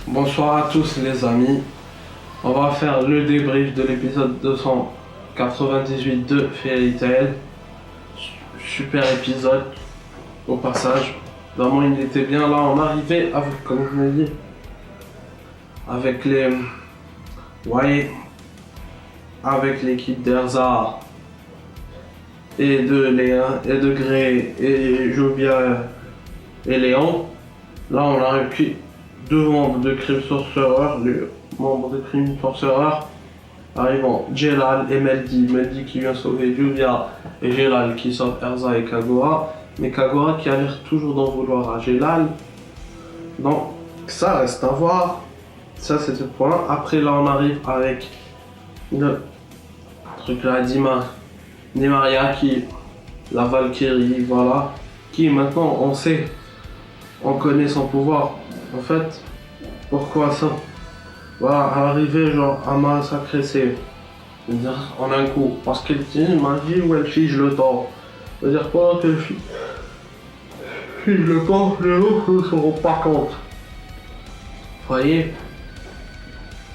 Bonsoir à tous les amis, on va faire le débrief de l'épisode 298 de Fairy Tail. Super épisode au passage, vraiment il était bien là, on arrivait avec, comme je l'ai dit, avec les... voyez, avec l'équipe d'Erza et de Léa et de Grey et Jovia et Léon. Là on arrive deux membres de Crime Sorcerer, les membres de Crime Sorcerer arrivant Jelal et Meldy. Meldy qui vient sauver Jovia et Jelal qui sauve Erza et Kagura. Mais Kagura qui a l'air toujours d'en vouloir à Jelal. Donc ça reste à voir. Ça c'était le point. Après là on arrive avec le truc là Dimaria qui la Valkyrie, voilà. Qui maintenant on sait, on connaît son pouvoir. En fait, pourquoi ça? Voilà, arriver genre à massacrer en un coup. Parce qu'elle utilise magie ou elle fige le temps. C'est-à-dire pendant qu'elle fige le temps, les autres ne se rendent pas compte. Vous voyez?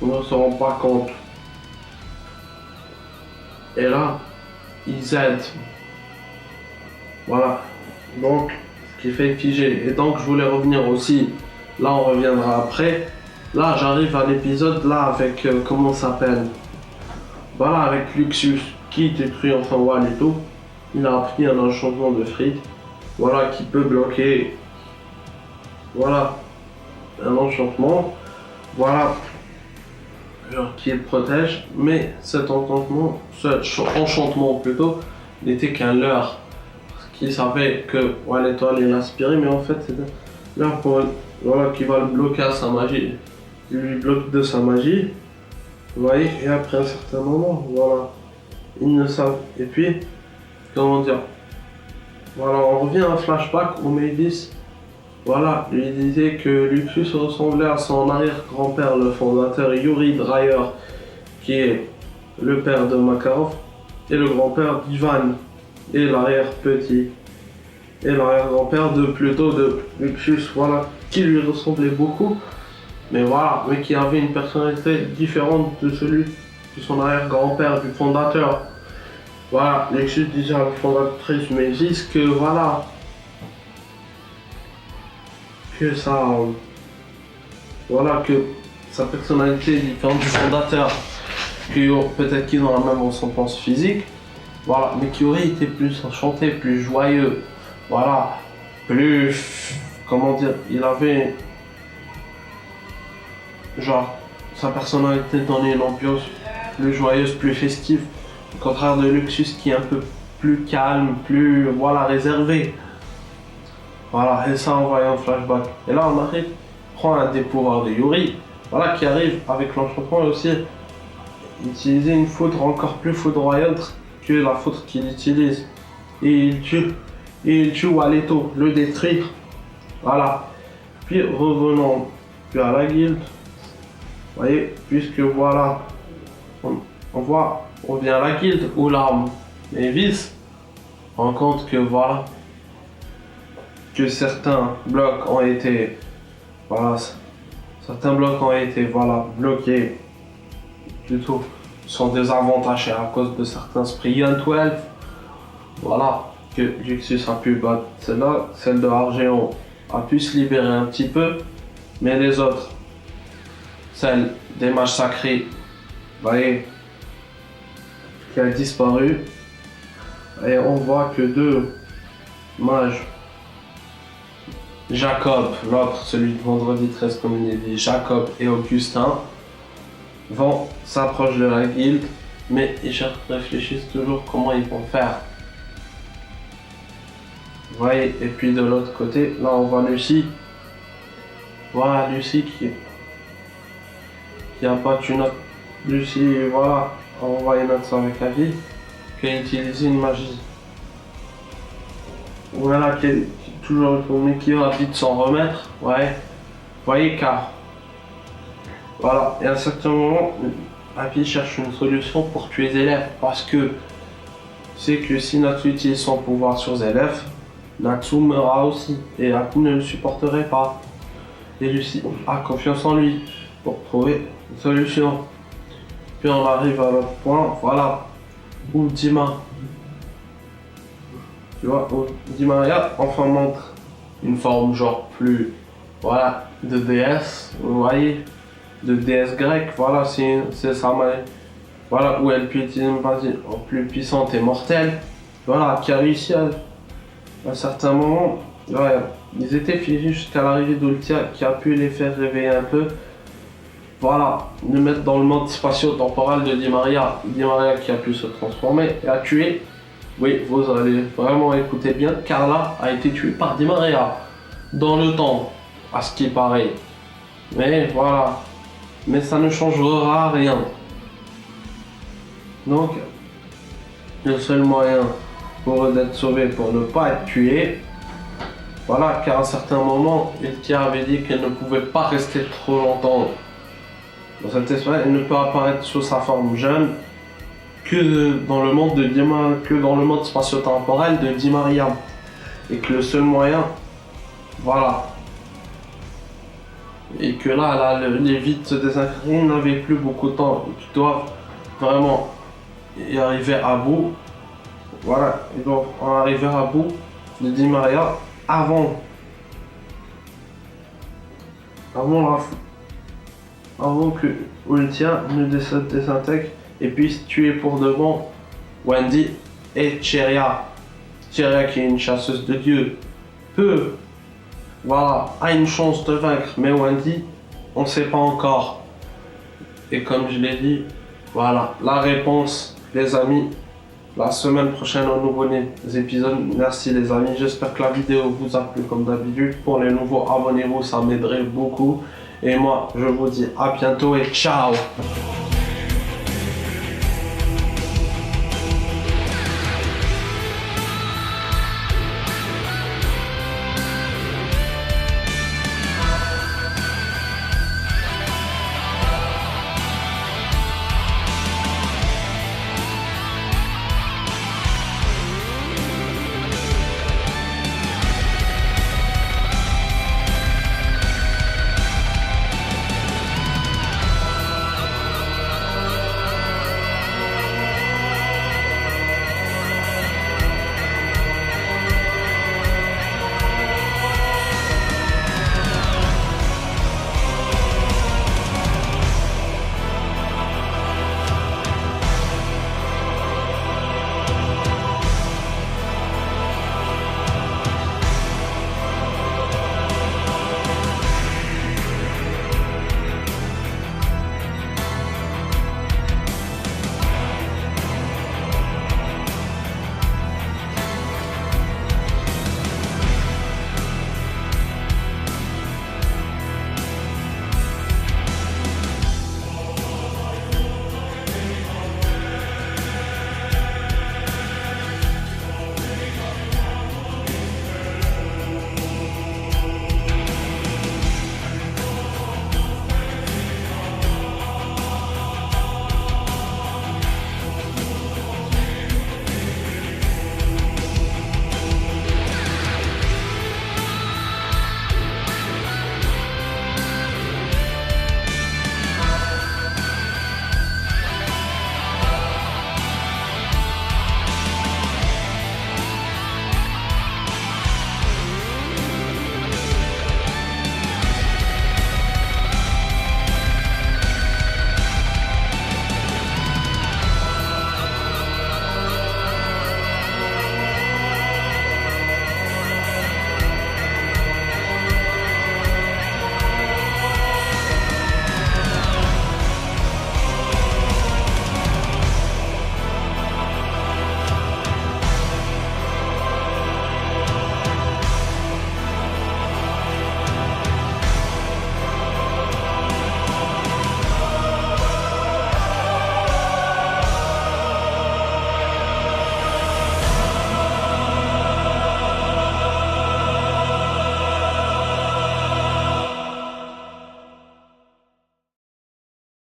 Ils ne se rendent pas compte. Et là, ils aident. Voilà. Donc, ce qui fait figer. Et donc, je voulais revenir aussi. Là, on reviendra après. Là, j'arrive à l'épisode là avec, comment ça s'appelle? Voilà, avec Luxus qui détruit enfin Wall et tout. Il a appris un enchantement de Fried. Voilà, qui peut bloquer. Voilà, un enchantement. Voilà, qui le protège. Mais cet enchantement plutôt, n'était qu'un leurre. Qui savait que Wall étoile il l'aspirait, mais en fait, c'était leurre pour voilà, qui va le bloquer à sa magie. Il lui bloque de sa magie. Vous voyez, et après un certain moment, voilà, ils ne savent. Et puis, comment dire, voilà, on revient à un flashback où Mavis, voilà, lui disait que Luxus ressemblait à son arrière-grand-père, le fondateur Yuri Dreyer, qui est le père de Makarov, et le grand-père d'Ivan, et l'arrière-petit, et l'arrière-grand-père de Luxus, voilà, qui lui ressemblait beaucoup. Mais voilà, mais qui avait une personnalité différente de celui de son arrière-grand-père, du fondateur. Voilà, Luxus disait à la fondatrice Mavis que voilà, que ça, voilà, que sa personnalité est différente du fondateur, que peut-être qu'ils ont la même ressemblance physique, voilà, mais qui aurait été plus enchanté, plus joyeux, voilà, plus, comment dire, il avait genre, sa personnalité donnait une ambiance plus joyeuse, plus festive, au contraire de Luxus qui est un peu plus calme, plus, voilà, réservé. Voilà, et ça on voit en flashback. Et là on arrive, prend un des pouvoirs de Yuri, voilà, qui arrive avec l'enchantement et aussi utiliser une foudre encore plus foudroyante que la foudre qu'il utilise. Et il tue Waleto, le détruire. Voilà. Puis revenons puis à la guilde. Vous voyez, puisque voilà, on vient à la guilde où l'arme Mavis rend compte que voilà, que certains blocs ont été, voilà, bloqués, plutôt sont désavantagés à cause de certains Spriggan 12. Voilà, que Luxus a pu battre celle-là, celle de Argéon a pu se libérer un petit peu, mais les autres, celle des mages sacrés, vous voyez, qui a disparu. Et on voit que deux mages, Jacob, l'autre, celui de vendredi 13 comme il est dit, Jacob et Augustin, s'approchent de la guilde, mais ils réfléchissent toujours comment ils vont faire. Vous voyez, et puis de l'autre côté, là on voit Lucie. Voilà, Lucie qui a battu notre Lucie, voilà, on voit une autre avec la vie, qui a utilisé une magie. Voilà, qui est toujours retourné, qui a envie de s'en remettre, ouais. Vous voyez, car, voilà, et à un certain moment, Happy cherche une solution pour tuer Zélef, parce que c'est que si Natsu utilise son pouvoir sur Zélef, Natsu meura aussi, et Happy ne le supporterait pas. et Lucie a confiance en lui pour trouver une solution. Puis on arrive à l'autre point, voilà, où tu vois, où Di Maria enfin montre une forme genre plus, voilà, de déesse, vous voyez, de déesse grecque, voilà, c'est ça, voilà, où elle peut utiliser une magie plus puissante et mortelle, voilà, qui a réussi à un certain moment, ouais, ils étaient figés jusqu'à l'arrivée d'Ultia qui a pu les faire réveiller un peu. Voilà, nous mettre dans le monde spatio-temporel de Di Maria. Di Maria qui a pu se transformer et a tué. Oui, vous allez vraiment écouter bien. Carla a été tuée par Di Maria. Dans le temps, à ce qui paraît. Mais voilà. Mais ça ne changera rien. Donc, le seul moyen pour eux d'être sauvés, pour ne pas être tués, voilà, car à un certain moment, Ultia avait dit qu'elle ne pouvait pas rester trop longtemps dans cette espèce, elle ne peut apparaître sous sa forme jeune que dans le monde que dans le monde spatio-temporel de Di Maria. Et que le seul moyen, voilà. Et que là les vies de se désincarner n'avaient plus beaucoup de temps. Ils doivent vraiment y arriver à bout. Voilà, ils doivent en arriver à bout de Di Maria avant que Ultia ne désintègre et puisse tuer pour de bon Wendy et Cheria. Cheria qui est une chasseuse de dieux a une chance de vaincre, mais Wendy, on ne sait pas encore. Et comme je l'ai dit, voilà, la réponse, les amis, la semaine prochaine au nouveau épisode. Merci les amis, j'espère que la vidéo vous a plu comme d'habitude. Pour les nouveaux, abonnez-vous, ça m'aiderait beaucoup. Et moi, je vous dis à bientôt et ciao!